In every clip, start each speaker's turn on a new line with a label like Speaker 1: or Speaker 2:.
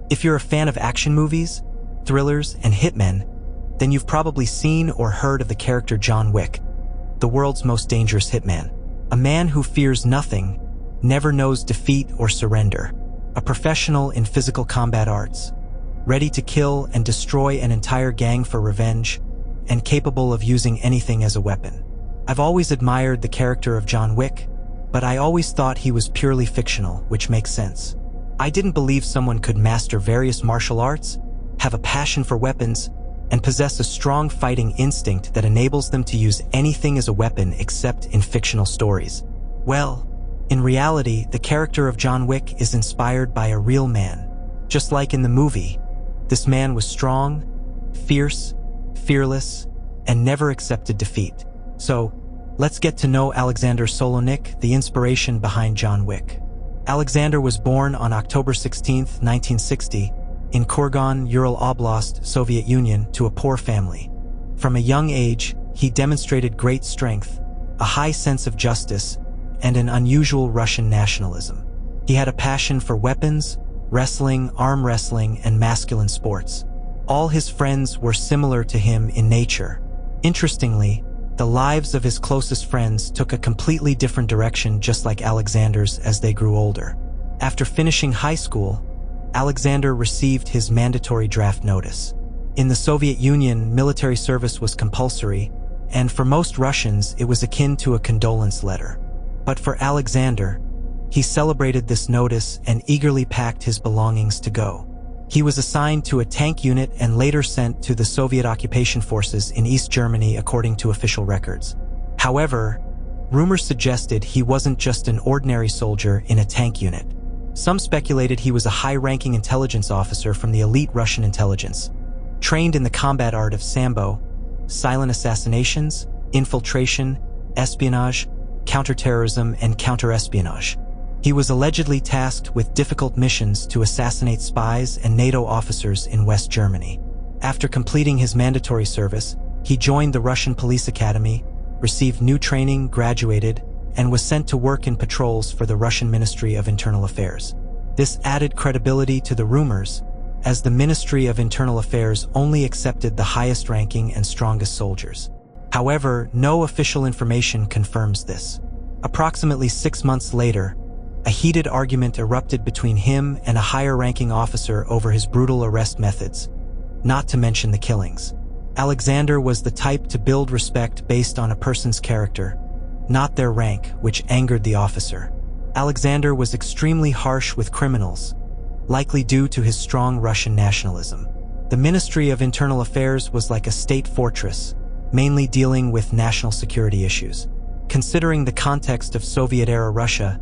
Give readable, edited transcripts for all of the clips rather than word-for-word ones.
Speaker 1: If you're a fan of action movies, thrillers, and hitmen, then you've probably seen or heard of the character John Wick, the world's most dangerous hitman. A man who fears nothing, never knows defeat or surrender. A professional in physical combat arts, ready to kill and destroy an entire gang for revenge, and capable of using anything as a weapon. I've always admired the character of John Wick, but I always thought he was purely fictional, which makes sense. I didn't believe someone could master various martial arts, have a passion for weapons, and possess a strong fighting instinct that enables them to use anything as a weapon except in fictional stories. Well, in reality, the character of John Wick is inspired by a real man. Just like in the movie, this man was strong, fierce, fearless, and never accepted defeat. So, let's get to know Alexander Solonik, the inspiration behind John Wick. Alexander was born on October 16, 1960, in Kurgan, Ural Oblast, Soviet Union, to a poor family. From a young age, he demonstrated great strength, a high sense of justice, and an unusual Russian nationalism. He had a passion for weapons, wrestling, arm wrestling, and masculine sports. All his friends were similar to him in nature. Interestingly, the lives of his closest friends took a completely different direction, just like Alexander's, as they grew older. After finishing high school, Alexander received his mandatory draft notice. In the Soviet Union, military service was compulsory, and for most Russians, it was akin to a condolence letter. But for Alexander, he celebrated this notice and eagerly packed his belongings to go. He was assigned to a tank unit and later sent to the Soviet occupation forces in East Germany, according to official records. However, rumors suggested he wasn't just an ordinary soldier in a tank unit. Some speculated he was a high-ranking intelligence officer from the elite Russian intelligence, trained in the combat art of Sambo, silent assassinations, infiltration, espionage, counterterrorism, and counterespionage. He was allegedly tasked with difficult missions to assassinate spies and NATO officers in West Germany. After completing his mandatory service, he joined the Russian Police Academy, received new training, graduated, and was sent to work in patrols for the Russian Ministry of Internal Affairs. This added credibility to the rumors, as the Ministry of Internal Affairs only accepted the highest-ranking and strongest soldiers. However, no official information confirms this. Approximately 6 months later, a heated argument erupted between him and a higher-ranking officer over his brutal arrest methods, not to mention the killings. Alexander was the type to build respect based on a person's character, not their rank, which angered the officer. Alexander was extremely harsh with criminals, likely due to his strong Russian nationalism. The Ministry of Internal Affairs was like a state fortress, mainly dealing with national security issues. Considering the context of Soviet-era Russia,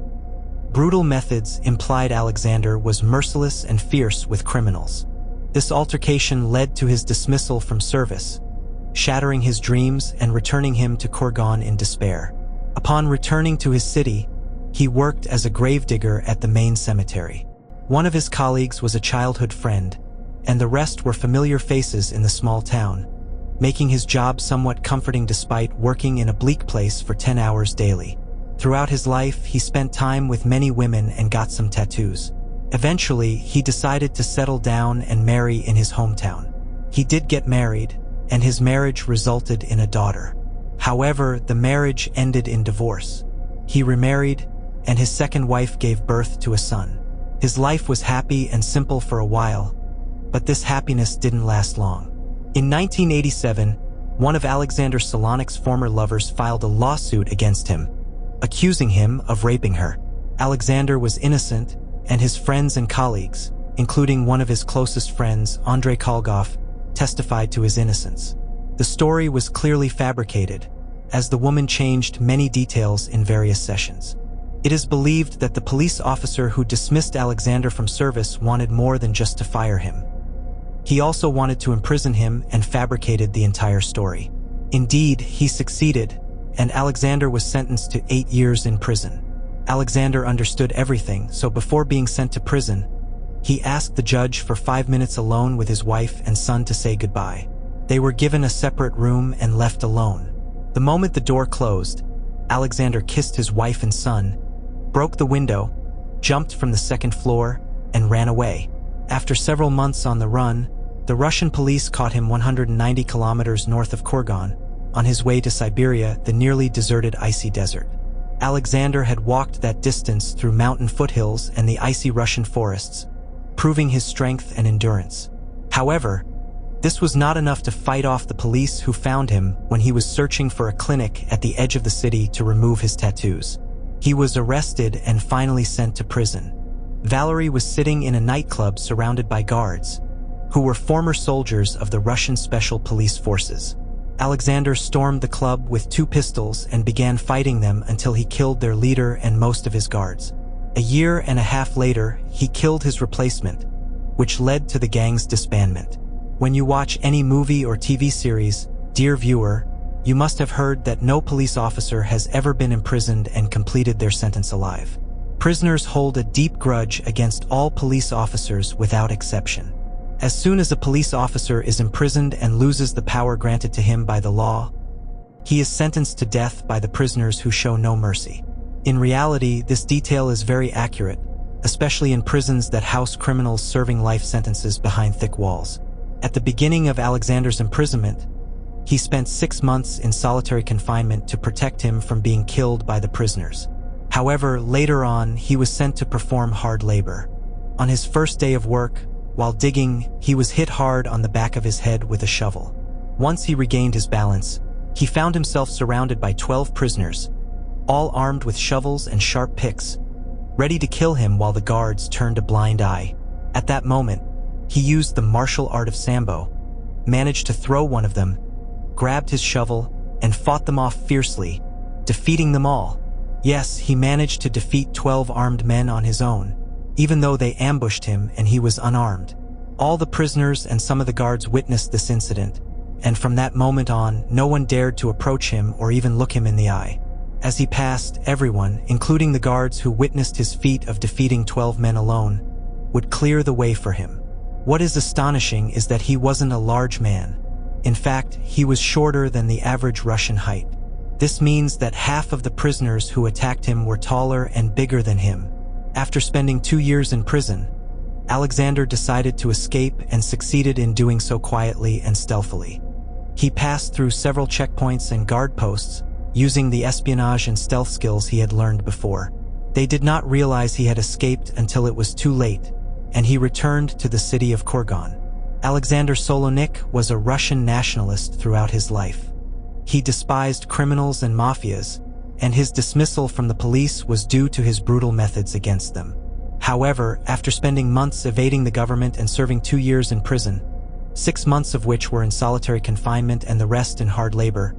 Speaker 1: brutal methods implied Alexander was merciless and fierce with criminals. This altercation led to his dismissal from service, shattering his dreams and returning him to Kurgan in despair. Upon returning to his city, he worked as a gravedigger at the main cemetery. One of his colleagues was a childhood friend, and the rest were familiar faces in the small town, making his job somewhat comforting despite working in a bleak place for 10 hours daily. Throughout his life, he spent time with many women and got some tattoos. Eventually, he decided to settle down and marry in his hometown. He did get married, and his marriage resulted in a daughter. However, the marriage ended in divorce. He remarried, and his second wife gave birth to a son. His life was happy and simple for a while, but this happiness didn't last long. In 1987, one of Alexander Solonik's former lovers filed a lawsuit against him, accusing him of raping her. Alexander was innocent, and his friends and colleagues, including one of his closest friends, Andrei Kolgov, testified to his innocence. The story was clearly fabricated, as the woman changed many details in various sessions. It is believed that the police officer who dismissed Alexander from service wanted more than just to fire him. He also wanted to imprison him and fabricated the entire story. Indeed, he succeeded, and Alexander was sentenced to 8 years in prison. Alexander understood everything, so before being sent to prison, he asked the judge for 5 minutes alone with his wife and son to say goodbye. They were given a separate room and left alone. The moment the door closed, Alexander kissed his wife and son, broke the window, jumped from the second floor, and ran away. After several months on the run, the Russian police caught him 190 kilometers north of Kurgan, on his way to Siberia, the nearly deserted icy desert. Alexander had walked that distance through mountain foothills and the icy Russian forests, proving his strength and endurance. However, this was not enough to fight off the police who found him when he was searching for a clinic at the edge of the city to remove his tattoos. He was arrested and finally sent to prison. Valery was sitting in a nightclub surrounded by guards, who were former soldiers of the Russian Special Police Forces. Alexander stormed the club with 2 pistols and began fighting them until he killed their leader and most of his guards. A year and a half later, he killed his replacement, which led to the gang's disbandment. When you watch any movie or TV series, dear viewer, you must have heard that no police officer has ever been imprisoned and completed their sentence alive. Prisoners hold a deep grudge against all police officers without exception. As soon as a police officer is imprisoned and loses the power granted to him by the law, he is sentenced to death by the prisoners who show no mercy. In reality, this detail is very accurate, especially in prisons that house criminals serving life sentences behind thick walls. At the beginning of Alexander's imprisonment, he spent 6 months in solitary confinement to protect him from being killed by the prisoners. However, later on, he was sent to perform hard labor. On his first day of work, while digging, he was hit hard on the back of his head with a shovel. Once he regained his balance, he found himself surrounded by 12 prisoners, all armed with shovels and sharp picks, ready to kill him while the guards turned a blind eye. At that moment, he used the martial art of Sambo, managed to throw one of them, grabbed his shovel, and fought them off fiercely, defeating them all. Yes, he managed to defeat 12 armed men on his own, even though they ambushed him and he was unarmed. All the prisoners and some of the guards witnessed this incident, and from that moment on, no one dared to approach him or even look him in the eye. As he passed, everyone, including the guards who witnessed his feat of defeating 12 men alone, would clear the way for him. What is astonishing is that he wasn't a large man. In fact, he was shorter than the average Russian height. This means that half of the prisoners who attacked him were taller and bigger than him. After spending 2 years in prison, Alexander decided to escape and succeeded in doing so quietly and stealthily. He passed through several checkpoints and guard posts, using the espionage and stealth skills he had learned before. They did not realize he had escaped until it was too late, and he returned to the city of Kurgan. Alexander Solonik was a Russian nationalist throughout his life. He despised criminals and mafias, and his dismissal from the police was due to his brutal methods against them. However, after spending months evading the government and serving 2 years in prison, 6 months of which were in solitary confinement and the rest in hard labor,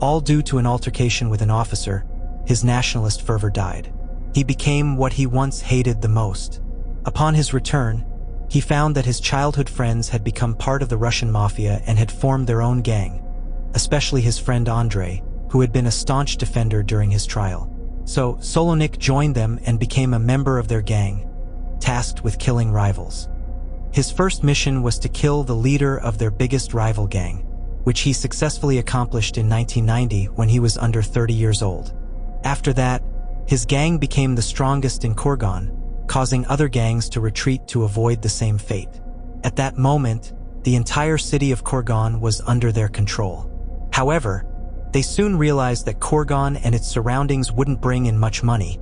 Speaker 1: all due to an altercation with an officer, his nationalist fervor died. He became what he once hated the most. Upon his return, he found that his childhood friends had become part of the Russian mafia and had formed their own gang, especially his friend Andrei, who had been a staunch defender during his trial. So Solonik joined them and became a member of their gang, tasked with killing rivals. His first mission was to kill the leader of their biggest rival gang, which he successfully accomplished in 1990 when he was under 30 years old. After that, his gang became the strongest in Kurgan, causing other gangs to retreat to avoid the same fate. At that moment, the entire city of Kurgan was under their control. However, they soon realized that Kurgan and its surroundings wouldn't bring in much money,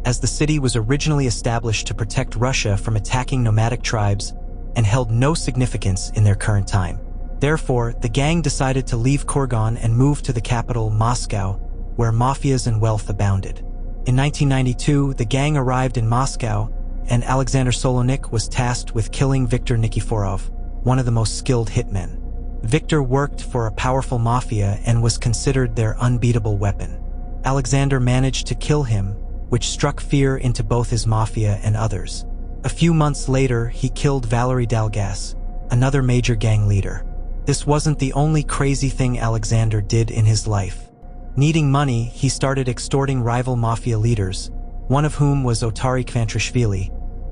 Speaker 1: as the city was originally established to protect Russia from attacking nomadic tribes and held no significance in their current time. Therefore, the gang decided to leave Kurgan and move to the capital, Moscow, where mafias and wealth abounded. In 1992, the gang arrived in Moscow, and Alexander Solonik was tasked with killing Viktor Nikiforov, one of the most skilled hitmen. Viktor worked for a powerful mafia and was considered their unbeatable weapon. Alexander managed to kill him, which struck fear into both his mafia and others. A few months later, he killed Valery Dalgas, another major gang leader. This wasn't the only crazy thing Alexander did in his life. Needing money, he started extorting rival mafia leaders, one of whom was Ottari Kvantrishvili,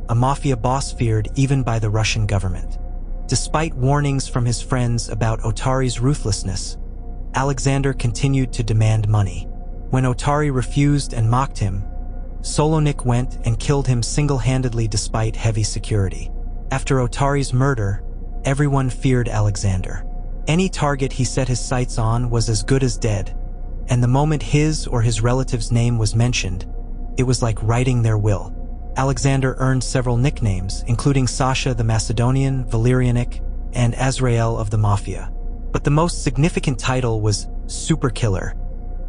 Speaker 1: a mafia boss feared even by the Russian government. Despite warnings from his friends about Ottari's ruthlessness, Alexander continued to demand money. When Ottari refused and mocked him, Solonik went and killed him single-handedly despite heavy security. After Otari's murder, everyone feared Alexander. Any target he set his sights on was as good as dead, and the moment his or his relative's name was mentioned, it was like writing their will. Alexander earned several nicknames, including Sasha the Macedonian, Valerianic, and Azrael of the Mafia. But the most significant title was Super Killer,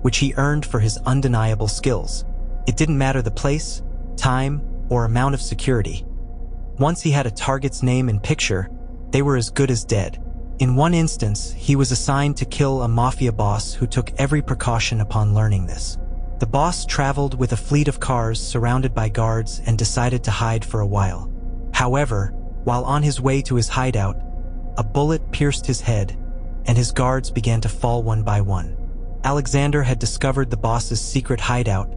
Speaker 1: which he earned for his undeniable skills. It didn't matter the place, time, or amount of security. Once he had a target's name and picture, they were as good as dead. In one instance, he was assigned to kill a mafia boss who took every precaution upon learning this. The boss traveled with a fleet of cars surrounded by guards and decided to hide for a while. However, while on his way to his hideout, a bullet pierced his head, and his guards began to fall one by one. Alexander had discovered the boss's secret hideout,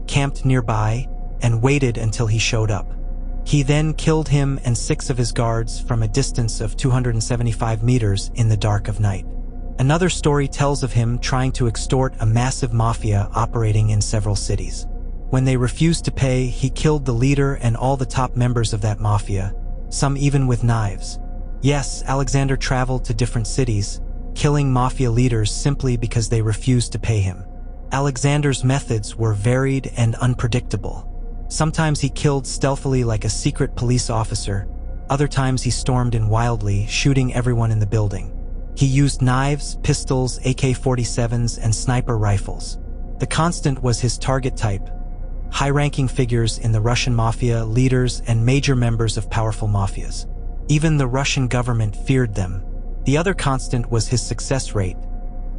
Speaker 1: camped nearby, and waited until he showed up. He then killed him and 6 of his guards from a distance of 275 meters in the dark of night. Another story tells of him trying to extort a massive mafia operating in several cities. When they refused to pay, he killed the leader and all the top members of that mafia, some even with knives. Yes, Alexander traveled to different cities, killing mafia leaders simply because they refused to pay him. Alexander's methods were varied and unpredictable. Sometimes he killed stealthily like a secret police officer. Other times he stormed in wildly, shooting everyone in the building. He used knives, pistols, AK-47s, and sniper rifles. The constant was his target type: high-ranking figures in the Russian mafia, leaders, and major members of powerful mafias. Even the Russian government feared them. The other constant was his success rate.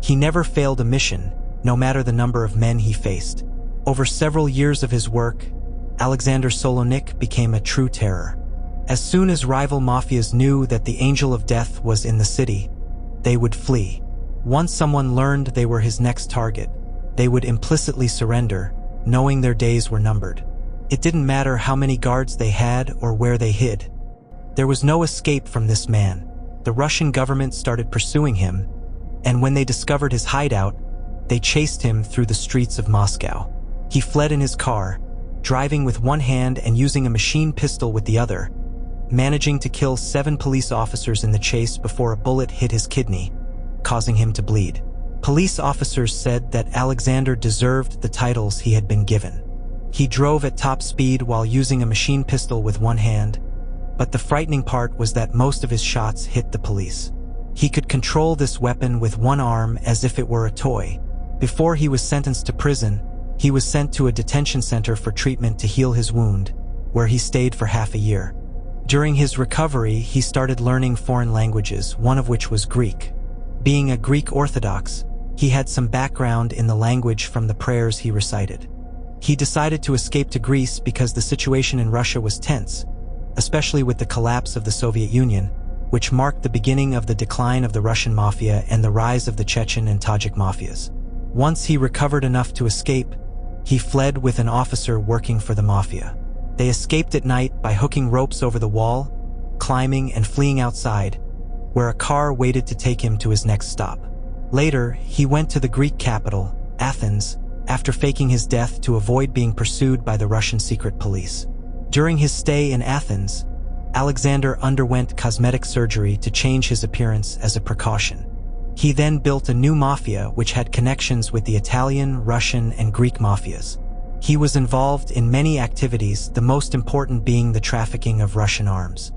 Speaker 1: He never failed a mission, no matter the number of men he faced. Over several years of his work, Alexander Solonik became a true terror. As soon as rival mafias knew that the Angel of Death was in the city, they would flee. Once someone learned they were his next target, they would implicitly surrender, knowing their days were numbered. It didn't matter how many guards they had or where they hid. There was no escape from this man. The Russian government started pursuing him, and when they discovered his hideout, they chased him through the streets of Moscow. He fled in his car, driving with one hand and using a machine pistol with the other, managing to kill 7 police officers in the chase before a bullet hit his kidney, causing him to bleed. Police officers said that Alexander deserved the titles he had been given. He drove at top speed while using a machine pistol with one hand, but the frightening part was that most of his shots hit the police. He could control this weapon with one arm as if it were a toy. Before he was sentenced to prison, he was sent to a detention center for treatment to heal his wound, where he stayed for half a year. During his recovery, he started learning foreign languages, one of which was Greek. Being a Greek Orthodox, he had some background in the language from the prayers he recited. He decided to escape to Greece because the situation in Russia was tense, especially with the collapse of the Soviet Union, which marked the beginning of the decline of the Russian mafia and the rise of the Chechen and Tajik mafias. Once he recovered enough to escape, he fled with an officer working for the mafia. They escaped at night by hooking ropes over the wall, climbing and fleeing outside, where a car waited to take him to his next stop. Later, he went to the Greek capital, Athens, after faking his death to avoid being pursued by the Russian secret police. During his stay in Athens, Alexander underwent cosmetic surgery to change his appearance as a precaution. He then built a new mafia which had connections with the Italian, Russian, and Greek mafias. He was involved in many activities, the most important being the trafficking of Russian arms.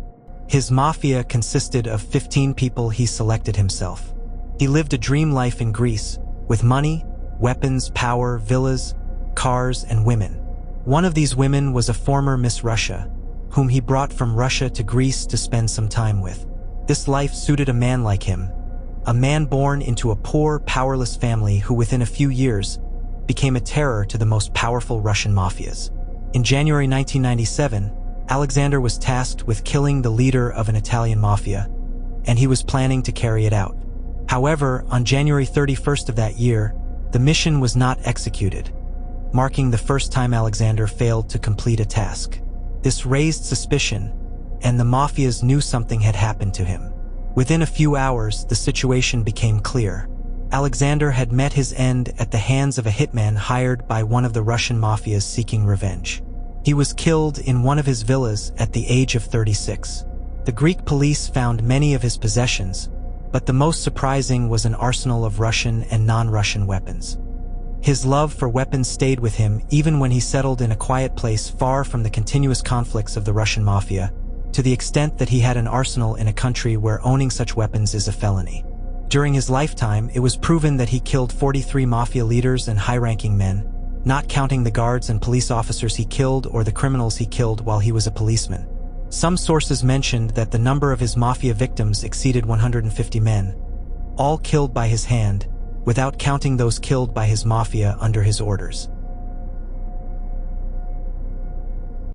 Speaker 1: His mafia consisted of 15 people he selected himself. He lived a dream life in Greece, with money, weapons, power, villas, cars, and women. One of these women was a former Miss Russia, whom he brought from Russia to Greece to spend some time with. This life suited a man like him, a man born into a poor, powerless family who within a few years became a terror to the most powerful Russian mafias. In January 1997, Alexander was tasked with killing the leader of an Italian mafia, and he was planning to carry it out. However, on January 31st of that year, the mission was not executed, marking the first time Alexander failed to complete a task. This raised suspicion, and the mafias knew something had happened to him. Within a few hours, the situation became clear. Alexander had met his end at the hands of a hitman hired by one of the Russian mafias seeking revenge. He was killed in one of his villas at the age of 36. The Greek police found many of his possessions, but the most surprising was an arsenal of Russian and non-Russian weapons. His love for weapons stayed with him even when he settled in a quiet place far from the continuous conflicts of the Russian mafia, to the extent that he had an arsenal in a country where owning such weapons is a felony. During his lifetime, it was proven that he killed 43 mafia leaders and high-ranking men, not counting the guards and police officers he killed or the criminals he killed while he was a policeman. Some sources mentioned that the number of his mafia victims exceeded 150 men, all killed by his hand, without counting those killed by his mafia under his orders.